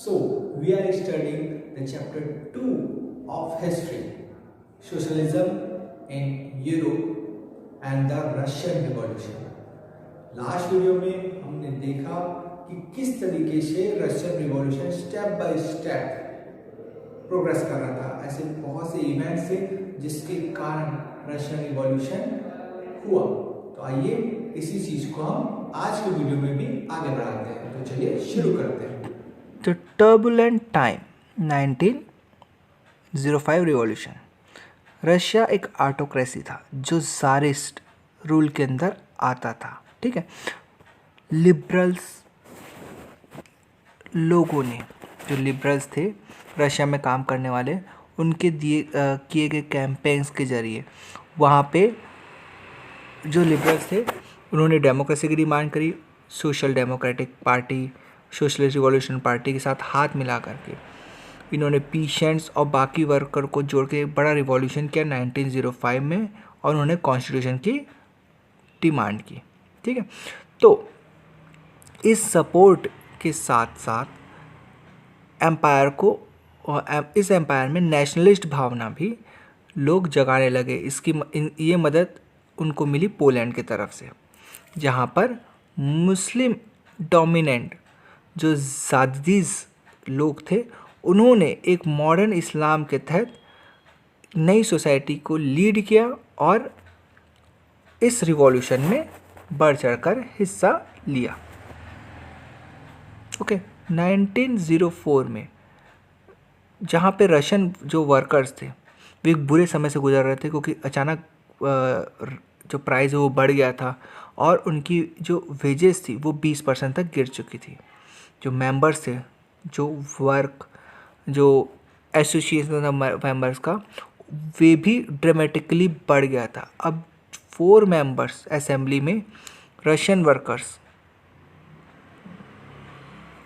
So, we are studying the chapter 2 of history, socialism in Europe and the Russian Revolution. Last video में हमने देखा कि किस तरीके से Russian revolution step by step progress कर रहा था। ऐसे बहुत से इवेंट्स थे जिसके कारण रशियन रिवॉल्यूशन हुआ। तो आइए इसी चीज को हम आज के वीडियो में भी आगे बढ़ाते हैं। तो चलिए शुरू करते हैं। The turbulent time 1905 revolution. Russia एक ऑटोक्रेसी था जो ज़ारिस्ट रूल के अंदर आता था। ठीक है, लिबरल्स लोगों ने, जो लिबरल्स थे रशिया में काम करने वाले, उनके किए गए कैंपेन्स के जरिए वहाँ पे जो लिबरल्स थे उन्होंने डेमोक्रेसी की डिमांड करी। Social democratic party, socialist revolution party के साथ हाथ मिला करके इन्होंने पीशेंट्स और बाकी वर्कर को जोड़ के बड़ा रिवॉल्यूशन किया 1905 में, और उन्होंने कॉन्स्टिट्यूशन की डिमांड की। ठीक है, तो इस सपोर्ट के साथ साथ एम्पायर को, इस एम्पायर में नेशनलिस्ट भावना भी लोग जगाने लगे। ये मदद उनको मिली पोलैंड की तरफ से, जहाँ पर मुस्लिम डोमिनेंट जो ज़ादीज़ लोग थे उन्होंने एक मॉडर्न इस्लाम के तहत नई सोसाइटी को लीड किया और इस रिवॉल्यूशन में बढ़ चढ़कर हिस्सा लिया। ओके, 1904 में जहाँ पे रशियन जो वर्कर्स थे वे एक बुरे समय से गुजर रहे थे, क्योंकि अचानक जो प्राइस है वो बढ़ गया था और उनकी जो वेजेस थी वो 20% तक गिर चुकी थी। जो मेंबर्स थे, जो एसोसिएशन था मेंबर्स का, वे भी ड्रामेटिकली बढ़ गया था। अब 4 मेंबर्स असेंबली में रशियन वर्कर्स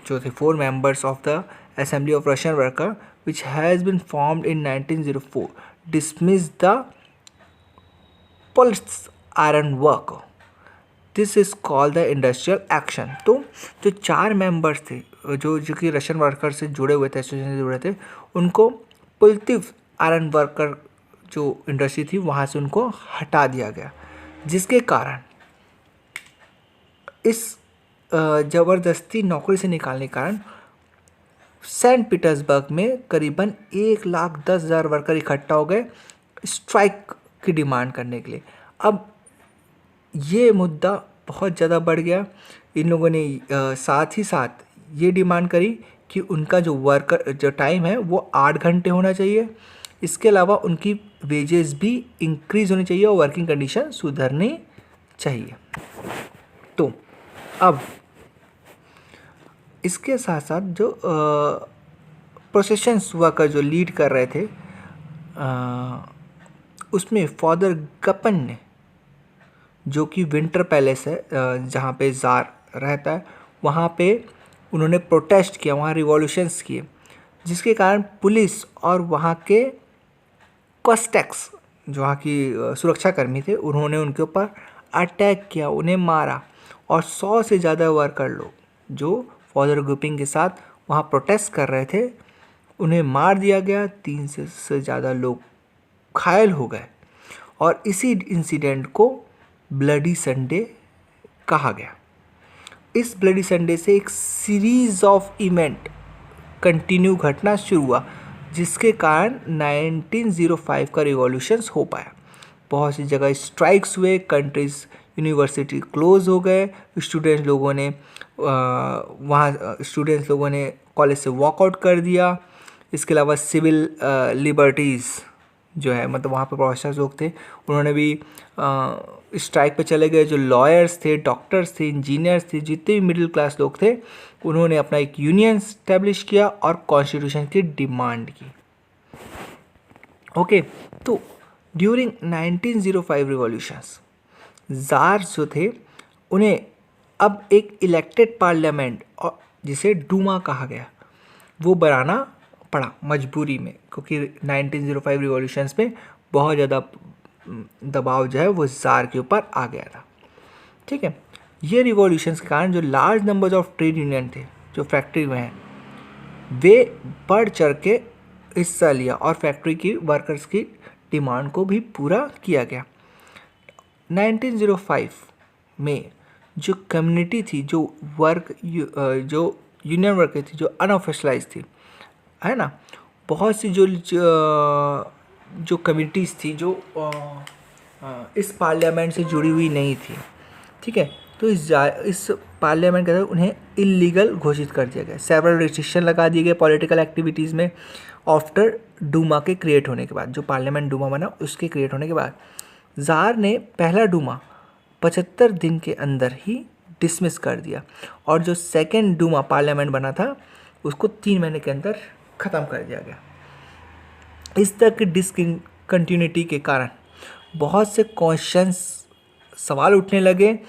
जो थे, 4 members of the assembly of Russian worker which has been formed in 1904 dismiss the pulse iron work. This is called the industrial action. तो जो 4 मेंबर्स थे जो कि रशियन वर्कर से जुड़े हुए थे, एसोसिएशन से जुड़े थे, उनको पुल्तिव आयरन वर्कर जो इंडस्ट्री थी वहाँ से उनको हटा दिया गया, जिसके कारण इस ज़बरदस्ती नौकरी से निकालने के कारण सेंट पीटर्सबर्ग में करीबन 1,10,000 वर्कर इकट्ठा हो गए स्ट्राइक की डिमांड करने के लिए। अब ये मुद्दा बहुत ज़्यादा बढ़ गया। इन लोगों ने साथ ही साथ ये डिमांड करी कि उनका जो टाइम है वो 8 घंटे होना चाहिए। इसके अलावा उनकी वेजेस भी इंक्रीज़ होनी चाहिए और वर्किंग कंडीशन सुधरनी चाहिए। तो अब इसके साथ साथ जो प्रोसेशंस वर्कर जो लीड कर रहे थे, उसमें फादर गपन ने, जो कि विंटर पैलेस है जहाँ पे ज़ार रहता है, वहाँ पे उन्होंने प्रोटेस्ट किया, वहाँ रिवॉल्यूशंस किए, जिसके कारण पुलिस और वहाँ के कॉस्टेक्स जो वहाँ की सुरक्षाकर्मी थे, उन्होंने उनके ऊपर अटैक किया, उन्हें मारा, और 100 से ज़्यादा वर्कर लोग जो फादर ग्रुपिंग के साथ वहाँ प्रोटेस्ट कर रहे थे उन्हें मार दिया गया। 3 से ज़्यादा लोग घायल हो गए और इसी इंसिडेंट को ब्लडी संडे कहा गया। इस ब्लडी संडे से एक सीरीज ऑफ इवेंट कंटिन्यू घटना शुरू हुआ, जिसके कारण 1905 का रिवॉल्यूशंस हो पाया। बहुत सी जगह स्ट्राइक्स हुए, कंट्रीज यूनिवर्सिटी क्लोज हो गए, स्टूडेंट्स लोगों ने कॉलेज से वॉकआउट कर दिया। इसके अलावा सिविल लिबर्टीज़ जो है, मतलब वहाँ पर प्रोफेसर्स लोग थे, उन्होंने भी स्ट्राइक पे चले गए। जो लॉयर्स थे, डॉक्टर्स थे, इंजीनियर्स थे, जितने भी मिडिल क्लास लोग थे, उन्होंने अपना एक यूनियन स्टैब्लिश किया और कॉन्स्टिट्यूशन की डिमांड की। ओके, तो ड्यूरिंग 1905 रिवॉल्यूशंस ज़ार जो थे उन्हें अब एक इलेक्टेड पार्लियामेंट, और जिसे डूमा कहा गया, वो बनाना पड़ा मजबूरी में, क्योंकि 1905 रिवॉल्यूशंस में बहुत ज़्यादा दबाव जो है वो ज़ार के ऊपर आ गया था। ठीक है, ये रिवॉल्यूशंस के कारण जो large numbers of trade union थे जो फैक्ट्री में हैं, वे बढ़ चढ़ के हिस्सा लिया और फैक्ट्री की वर्कर्स की डिमांड को भी पूरा किया गया। 1905 में जो कम्युनिटी थी, जो यूनियन वर्कर थी, जो अनऑफिशलाइज थी, है ना, बहुत सी जो कम्युनिटीज़ थी जो इस पार्लियामेंट से जुड़ी हुई नहीं थी, ठीक है, तो इस पार्लियामेंट के अंदर उन्हें इलीगल घोषित कर दिया गया। सेवरल रिस्ट्रिक्शन लगा दिए गए पॉलिटिकल एक्टिविटीज़ में आफ्टर डूमा के क्रिएट होने के बाद। जो पार्लियामेंट डूमा बना उसके क्रिएट होने के बाद ज़ार ने पहला डूमा 75 दिन के अंदर ही डिसमिस कर दिया और जो सेकेंड डूमा पार्लियामेंट बना था उसको 3 महीने के अंदर ख़त्म कर दिया गया। इस तरह की डिसकंटिन्यूटी के कारण बहुत से क्वेश्चंस, सवाल उठने लगे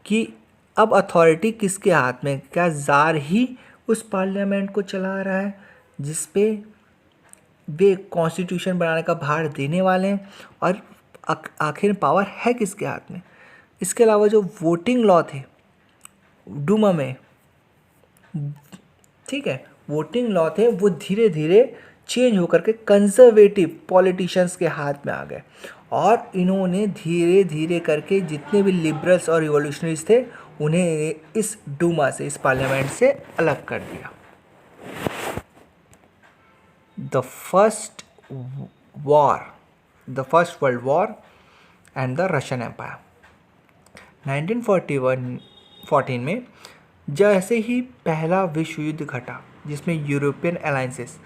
कि अब अथॉरिटी किसके हाथ में? क्या ज़ार ही उस पार्लियामेंट को चला रहा है जिस पे वे कॉन्स्टिट्यूशन बनाने का भार देने वाले हैं, और आखिर पावर है किसके हाथ में? इसके अलावा जो वोटिंग लॉ थे डूमा में, ठीक है, वोटिंग लॉ थे वो धीरे धीरे चेंज होकर के कंजर्वेटिव पॉलिटिशियंस के हाथ में आ गए और इन्होंने धीरे धीरे करके जितने भी लिबरल्स और रिवॉल्यूशनरीज थे उन्हें इस डूमा से, इस पार्लियामेंट से अलग कर दिया। The first world war and the Russian empire. 1914 में जैसे ही पहला विश्व युद्ध घटा जिसमें यूरोपियन अलायंसेस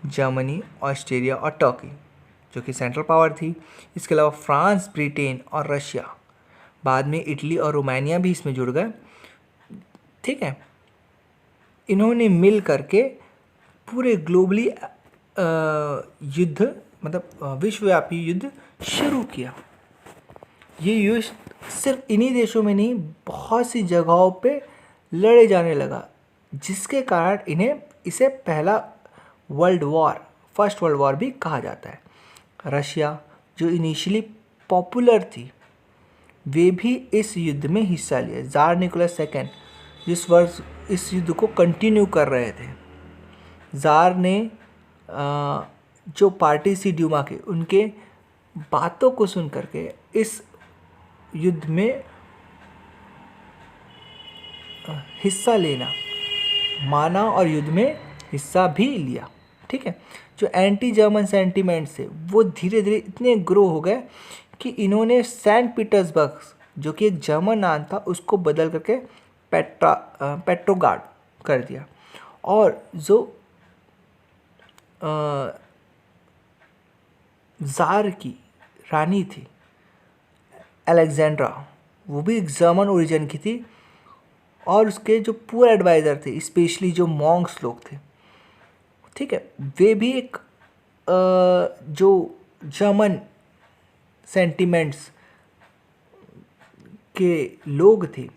जर्मनी, ऑस्ट्रेलिया और टर्की जो कि सेंट्रल पावर थी, इसके अलावा फ्रांस, ब्रिटेन और रशिया, बाद में इटली और रोमानिया भी इसमें जुड़ गए, ठीक है, इन्होंने मिल करके पूरे ग्लोबली युद्ध, मतलब विश्वव्यापी युद्ध शुरू किया। ये युद्ध सिर्फ इन्हीं देशों में नहीं, बहुत सी जगहों पे लड़े जाने लगा, जिसके कारण इसे पहला फर्स्ट वर्ल्ड वॉर भी कहा जाता है। रशिया जो इनिशियली पॉपुलर थी वे भी इस युद्ध में हिस्सा लिए। ज़ार निकोलस सेकेंड जिस वर्ष इस युद्ध को कंटिन्यू कर रहे थे, ज़ार ने जो पार्टी सी ड्यूमा के उनके बातों को सुन करके इस युद्ध में हिस्सा लेना माना और युद्ध में हिस्सा भी लिया, ठीक है। जो एंटी जर्मन सेंटीमेंट्स थे वो धीरे धीरे इतने ग्रो हो गए कि इन्होंने सेंट पीटर्सबर्ग जो कि एक जर्मन नाम था उसको बदल करके पेट्रोग्राड कर दिया, और जो ज़ार की रानी थी अलेक्जेंड्रा, वो भी एक जर्मन ओरिजिन की थी, और उसके जो पूरे एडवाइज़र थे, स्पेशली जो मॉन्क्स लोग थे, ठीक है, वे भी एक जो जर्मन सेंटिमेंट्स के लोग थे,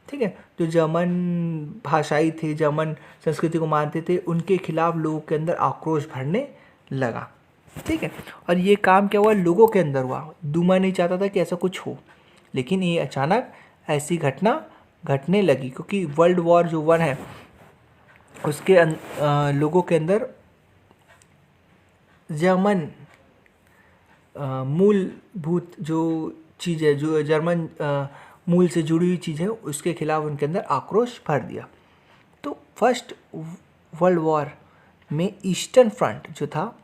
ठीक है, जो जर्मन भाषाई थे, जर्मन संस्कृति को मानते थे, उनके खिलाफ लोगों के अंदर आक्रोश भरने लगा, ठीक है। और ये काम क्या हुआ, लोगों के अंदर हुआ। डूमा नहीं चाहता था कि ऐसा कुछ हो, लेकिन ये अचानक ऐसी घटना घटने लगी क्योंकि वर्ल्ड वॉर जो 1 है उसके लोगों के अंदर जर्मन मूलभूत जो चीज़ है, जो जर्मन मूल से जुड़ी हुई चीज़ है, उसके खिलाफ उनके अंदर आक्रोश भर दिया। तो फर्स्ट वर्ल्ड वॉर में ईस्टर्न फ्रंट जो था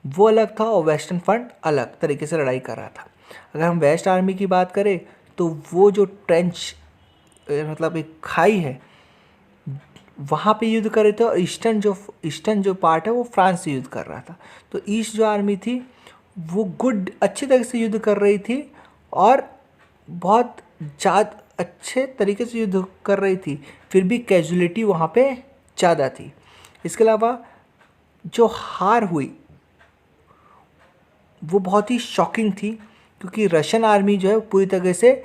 वो अलग था और वेस्टर्न फ्रंट अलग तरीके से लड़ाई कर रहा था। अगर हम वेस्ट आर्मी की बात करें तो वो जो ट्रेंच मतलब एक खाई है वहाँ पे युद्ध कर रहे थे, और ईस्टर्न जो पार्ट है वो फ्रांस से युद्ध कर रहा था। तो ईस्ट जो आर्मी थी वो अच्छी तरह से युद्ध कर रही थी और बहुत ज़्यादा अच्छे तरीके से युद्ध कर रही थी, फिर भी कैजुअलिटी वहाँ पे ज़्यादा थी। इसके अलावा जो हार हुई वो बहुत ही शॉकिंग थी क्योंकि रशियन आर्मी जो है पूरी तरह से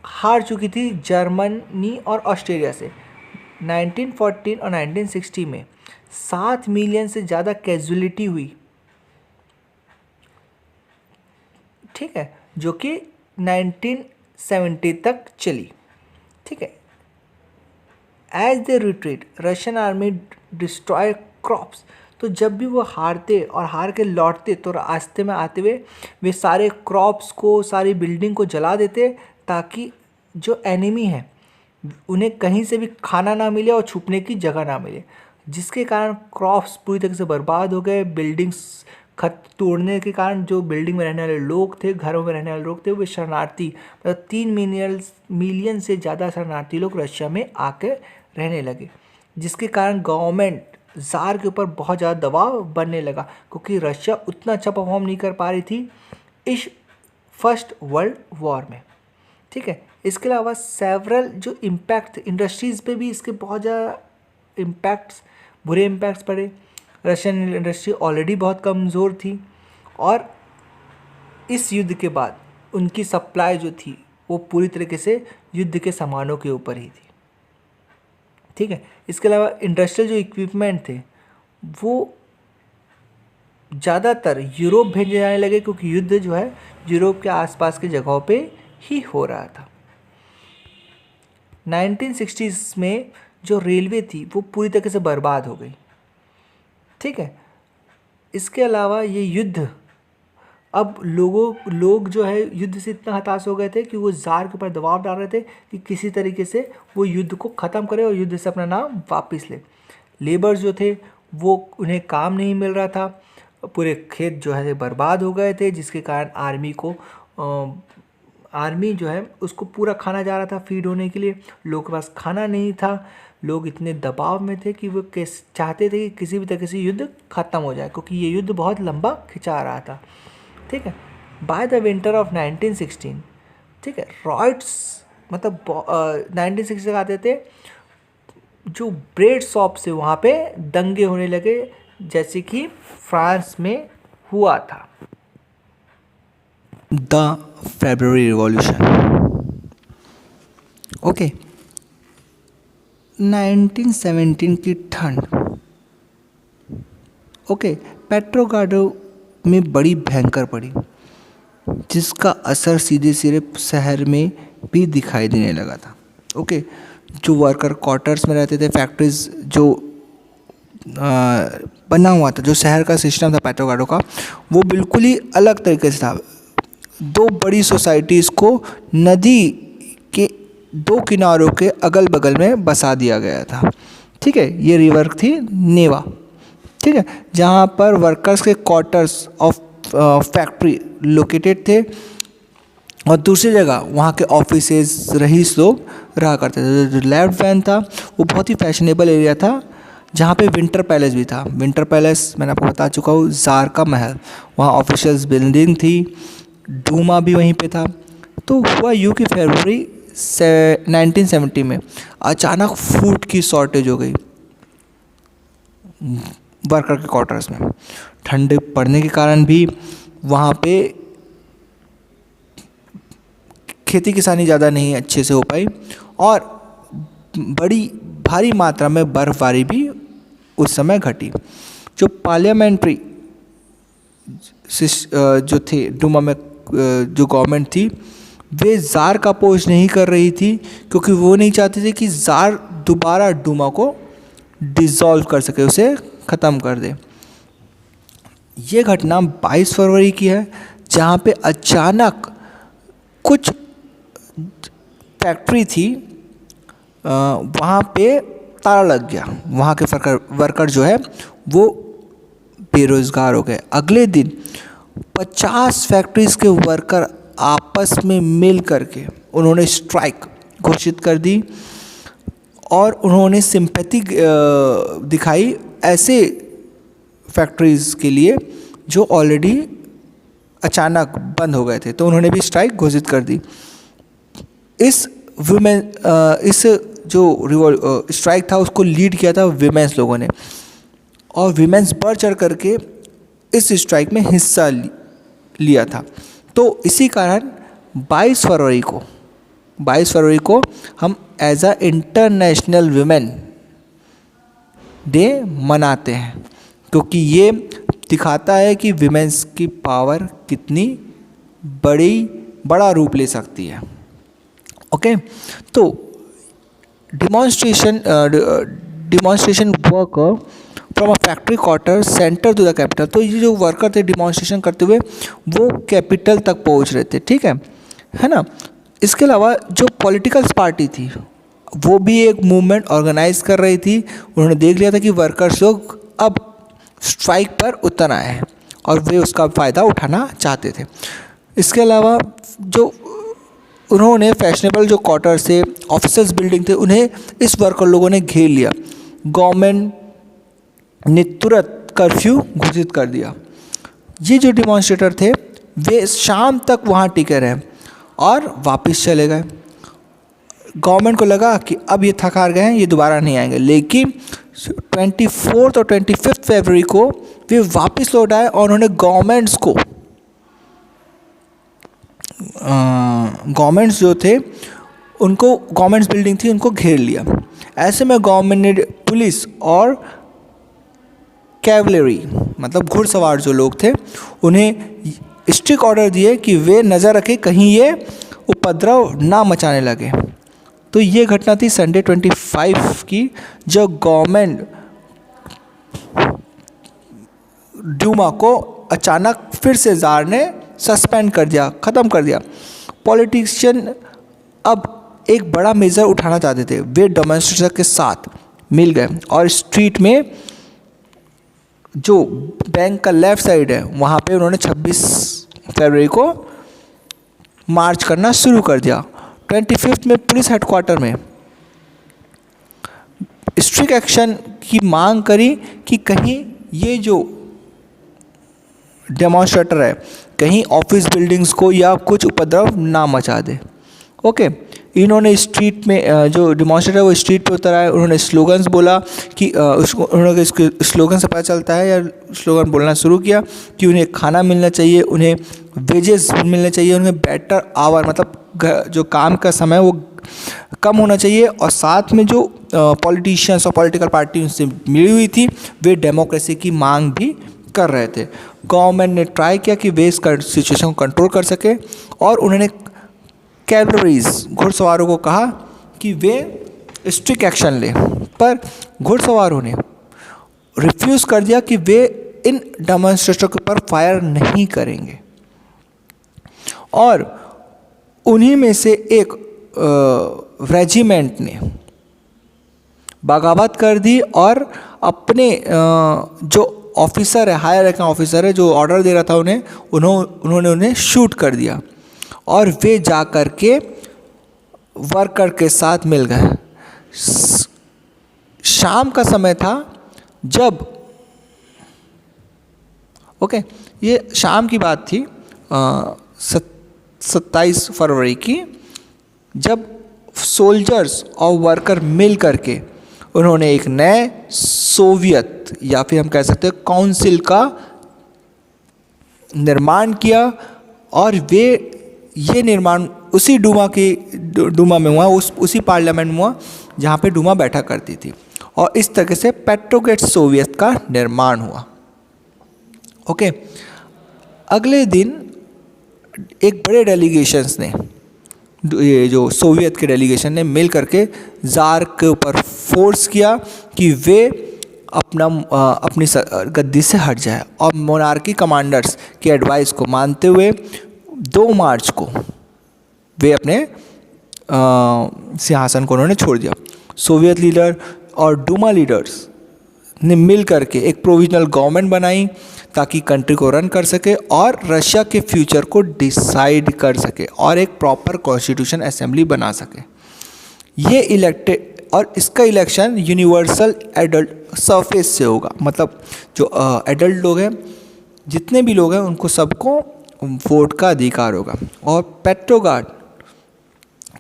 हार चुकी थी जर्मनी और ऑस्ट्रेलिया से। 1914 और 1960 में 7 मिलियन से ज़्यादा कैजुअलिटी हुई, ठीक है, जो कि 1970 तक चली, ठीक है। As they retreat Russian army destroy crops. तो जब भी वो हारते और हार के लौटते तो रास्ते में आते हुए वे सारे क्रॉप्स को, सारी बिल्डिंग को जला देते, ताकि जो एनिमी है उन्हें कहीं से भी खाना ना मिले और छुपने की जगह ना मिले, जिसके कारण क्रॉप्स पूरी तरह से बर्बाद हो गए। बिल्डिंग्स खत तोड़ने के कारण जो बिल्डिंग में रहने वाले लोग थे, घरों में रहने वाले लोग थे, वे शरणार्थी, मतलब 3 मिलियन से ज़्यादा शरणार्थी लोग रशिया में आके रहने लगे, जिसके कारण गवर्नमेंट ज़ार के ऊपर बहुत ज़्यादा दबाव बनने लगा, क्योंकि रशिया उतना अच्छा परफॉर्म नहीं कर पा रही थी इस फर्स्ट वर्ल्ड वॉर में। ठीक है, इसके अलावा सेवरल जो इम्पैक्ट इंडस्ट्रीज़ पे भी इसके बहुत ज़्यादा बुरे इम्पैक्ट्स पड़े। रशियन इंडस्ट्री ऑलरेडी बहुत कमज़ोर थी और इस युद्ध के बाद उनकी सप्लाई जो थी वो पूरी तरीके से युद्ध के सामानों के ऊपर ही थी। ठीक है, इसके अलावा इंडस्ट्रियल जो इक्विपमेंट थे वो ज़्यादातर यूरोप भेजे जाने लगे, क्योंकि युद्ध जो है यूरोप के आसपास के जगहों पे ही हो रहा था। 1960s में जो रेलवे थी वो पूरी तरीके से बर्बाद हो गई। ठीक है, इसके अलावा ये युद्ध, अब लोग जो है युद्ध से इतना हताश हो गए थे कि वो ज़ार के ऊपर दबाव डाल रहे थे कि किसी तरीके से वो युद्ध को ख़त्म करे और युद्ध से अपना नाम वापस ले। लेबर्स जो थे वो उन्हें काम नहीं मिल रहा था, पूरे खेत जो है बर्बाद हो गए थे, जिसके कारण आर्मी जो है उसको पूरा खाना जा रहा था फीड होने के लिए। लोगों के पास खाना नहीं था, लोग इतने दबाव में थे कि वो चाहते थे कि किसी भी तरीके से युद्ध ख़त्म हो जाए, क्योंकि ये युद्ध बहुत लंबा खिंचा रहा था। ठीक है, बाय द विंटर ऑफ 1916, ठीक है, रॉयट्स मतलब 1960 आते थे, जो ब्रेड शॉप से वहाँ पे दंगे होने लगे, जैसे कि फ्रांस में हुआ था। The February revolution. ओके, 1917 की ठंड, ओके, पेट्रोग्राडो में बड़ी भयंकर पड़ी, जिसका असर सीधे सीधे शहर में भी दिखाई देने लगा था। ओके, जो वर्कर क्वार्टर्स में रहते थे, फैक्ट्रीज जो बना हुआ था, जो शहर का सिस्टम था पेट्रोग्राडो का, वो बिल्कुल ही अलग तरीके से था। 2 बड़ी सोसाइटीज़ को नदी के 2 किनारों के अगल बगल में बसा दिया गया था। ठीक है, ये रिवर थी नेवा। ठीक है, जहाँ पर वर्कर्स के क्वार्टर्स ऑफ फैक्ट्री लोकेटेड थे, और दूसरी जगह वहाँ के ऑफिसेज रईस लोग रहा करते थे। जो लेफ्ट वैन था वो बहुत ही फैशनेबल एरिया था, जहाँ पे विंटर पैलेस भी था। विंटर पैलेस मैंने आपको बता चुका हूँ, ज़ार का महल, वहाँ ऑफिशियल्स बिल्डिंग थी, डूमा भी वहीं पे था। तो हुआ यूँ कि फरवरी 1970 में अचानक फूड की शॉर्टेज हो गई वर्कर के क्वार्टर्स में। ठंड पड़ने के कारण भी वहाँ पे खेती किसानी ज़्यादा नहीं अच्छे से हो पाई, और बड़ी भारी मात्रा में बर्फबारी भी उस समय घटी। जो पार्लियामेंट्री जो थे डूमा में, जो गवर्नमेंट थी, वे ज़ार का अपोज नहीं कर रही थी, क्योंकि वो नहीं चाहते थे कि ज़ार दोबारा डूमा को डिसॉल्व कर सके, उसे ख़त्म कर दे। ये घटना 22 फरवरी की है, जहाँ पे अचानक कुछ फैक्ट्री थी, वहाँ पे ताला लग गया। वहाँ के वर्कर जो है वो बेरोज़गार हो गए। अगले दिन 50 फैक्ट्रीज़ के वर्कर आपस में मिल करके उन्होंने स्ट्राइक घोषित कर दी, और उन्होंने सिंपैथी दिखाई ऐसे फैक्ट्रीज़ के लिए जो ऑलरेडी अचानक बंद हो गए थे। तो उन्होंने भी स्ट्राइक घोषित कर दी। इस जो स्ट्राइक था उसको लीड किया था विमेंस लोगों ने, और विमेंस बढ़ चढ़ करके इस स्ट्राइक में हिस्सा लिया था। तो इसी कारण 22 फरवरी को हम as a international women day मनाते हैं, क्योंकि ये दिखाता है कि विमेंस की पावर कितनी बड़ा रूप ले सकती है। ओके, तो demonstration worker from a factory quarter centre to the capital. तो ये जो वर्कर थे डिमॉन्स्ट्रेशन करते हुए वो कैपिटल तक पहुंच रहे थे, ठीक है ना। इसके अलावा जो पॉलिटिकल पार्टी थी वो भी एक मूवमेंट ऑर्गेनाइज कर रही थी। उन्होंने देख लिया था कि वर्कर्स लोग अब स्ट्राइक पर उतर आए हैं और वे उसका फ़ायदा उठाना चाहते थे। इसके अलावा जो उन्होंने फैशनेबल जो क्वार्टर से ऑफिसर्स बिल्डिंग थे उन्हें इस वर्कर लोगों ने घेर लिया। गवर्नमेंट ने तुरंत कर्फ्यू घोषित कर दिया। ये जो डिमॉन्स्ट्रेटर थे वे शाम तक वहाँ टिके रहे और वापस चले गए। गवर्नमेंट को लगा कि अब ये थक हार गए हैं, ये दोबारा नहीं आएंगे, लेकिन 24 और 25 फरवरी को वे वापस लौट आए और उन्होंने गवर्नमेंट्स जो थे उनको, गवर्नमेंट्स बिल्डिंग थी उनको घेर लिया। ऐसे में गवर्नमेंट ने पुलिस और कैवलरी मतलब घुड़सवार जो लोग थे उन्हें स्ट्रिक्ट ऑर्डर दिए कि वे नज़र रखें कहीं ये उपद्रव ना मचाने लगे। तो ये घटना थी संडे 25 की, जब गवर्नमेंट ड्यूमा को अचानक फिर से ज़ार ने सस्पेंड कर दिया, ख़त्म कर दिया। पॉलिटिशियन अब एक बड़ा मेजर उठाना चाहते थे। वे डेमोन्स्ट्रेटर के साथ मिल गए और स्ट्रीट में जो बैंक का लेफ़्ट साइड है वहाँ पे उन्होंने 26 फरवरी को मार्च करना शुरू कर दिया। 25 में पुलिस हेडक्वार्टर में स्ट्रिक्ट एक्शन की मांग करी कि कहीं ये जो डेमोन्स्ट्रेटर है कहीं ऑफिस बिल्डिंग्स को या कुछ उपद्रव ना मचा दे। ओके, इन्होंने स्ट्रीट में जो डेमोन्स्ट्रेटर वो स्ट्रीट पे उतर आए। उन्होंने स्लोगन्स बोला कि उन्होंने इसके स्लोगन से पता चलता है या स्लोगन बोलना शुरू किया कि उन्हें खाना मिलना चाहिए, उन्हें वेजेस मिलने चाहिए, उन्हें बेटर आवर मतलब जो काम का समय वो कम होना चाहिए। और साथ में जो पॉलिटिशियंस और पॉलिटिकल पार्टी उनसे मिली हुई थी वे डेमोक्रेसी की मांग भी कर रहे थे। गवर्नमेंट ने ट्राई किया कि वे इस सिचुएशन को कंट्रोल कर सके और उन्होंने कैवलरीज घुड़सवारों को कहा कि वे स्ट्रिक्ट एक्शन लें, पर घुड़सवारों ने रिफ्यूज़ कर दिया कि वे इन डेमोन्स्ट्रेटरों के ऊपर फायर नहीं करेंगे। और उन्हीं में से एक रेजिमेंट ने बगावत कर दी और अपने जो ऑफिसर है, हायर रैंक ऑफिसर है जो ऑर्डर दे रहा था उन्होंने उन्हें शूट कर दिया और वे जा कर के वर्कर के साथ मिल गए। शाम का समय था जब ये शाम की बात थी 27 फरवरी की, जब सोल्जर्स और वर्कर मिल करके उन्होंने एक नए सोवियत या फिर हम कह सकते हैं काउंसिल का निर्माण किया। और वे ये निर्माण उसी डूमा में हुआ, उसी पार्लियामेंट में हुआ जहाँ पे डूमा बैठा करती थी। और इस तरह से पेट्रोग्रेड सोवियत का निर्माण हुआ। ओके, अगले दिन एक बड़े डेलीगेशंस ने, ये जो सोवियत के डेलीगेशन ने मिल करके ज़ार के ऊपर फोर्स किया कि वे अपनी गद्दी से हट जाए। और मोनार्की कमांडर्स की एडवाइस को मानते हुए 2 मार्च को वे अपने सिंहासन को उन्होंने छोड़ दिया। सोवियत लीडर और डूमा लीडर्स ने मिल करके एक प्रोविजनल गवर्नमेंट बनाई ताकि कंट्री को रन कर सके और रशिया के फ्यूचर को डिसाइड कर सके और एक प्रॉपर कॉन्स्टिट्यूशन असेंबली बना सके। ये इलेक्टेड और इसका इलेक्शन यूनिवर्सल एडल्ट सरफेस से होगा, मतलब जो एडल्ट लोग हैं, जितने भी लोग हैं उनको सबको वोट का अधिकार होगा। और पेट्रोग्राड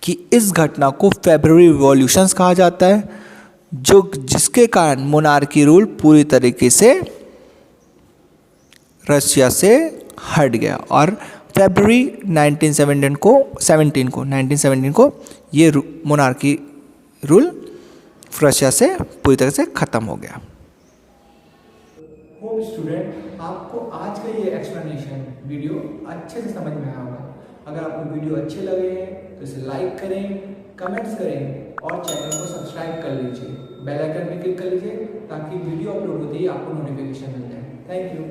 की इस घटना को फेब्रुअरी रिवॉल्यूशंस कहा जाता है, जिसके कारण मोनार्की रूल पूरी तरीके से रशिया से हट गया। और फरवरी 1917 को ये मोनार्की रूल रशिया से पूरी तरह से ख़त्म हो गया। होप स्टूडेंट आपको आज का ये एक्सप्लेनेशन वीडियो अच्छे से समझ में आया होगा। अगर आपको वीडियो अच्छे लगे तो इसे लाइक करें, कमेंट्स करें और चैनल को सब्सक्राइब कर लीजिए, बेल आइकन पे क्लिक कर लीजिए ताकि वीडियो अपलोड होते ही आपको नोटिफिकेशन मिल जाए। Thank you.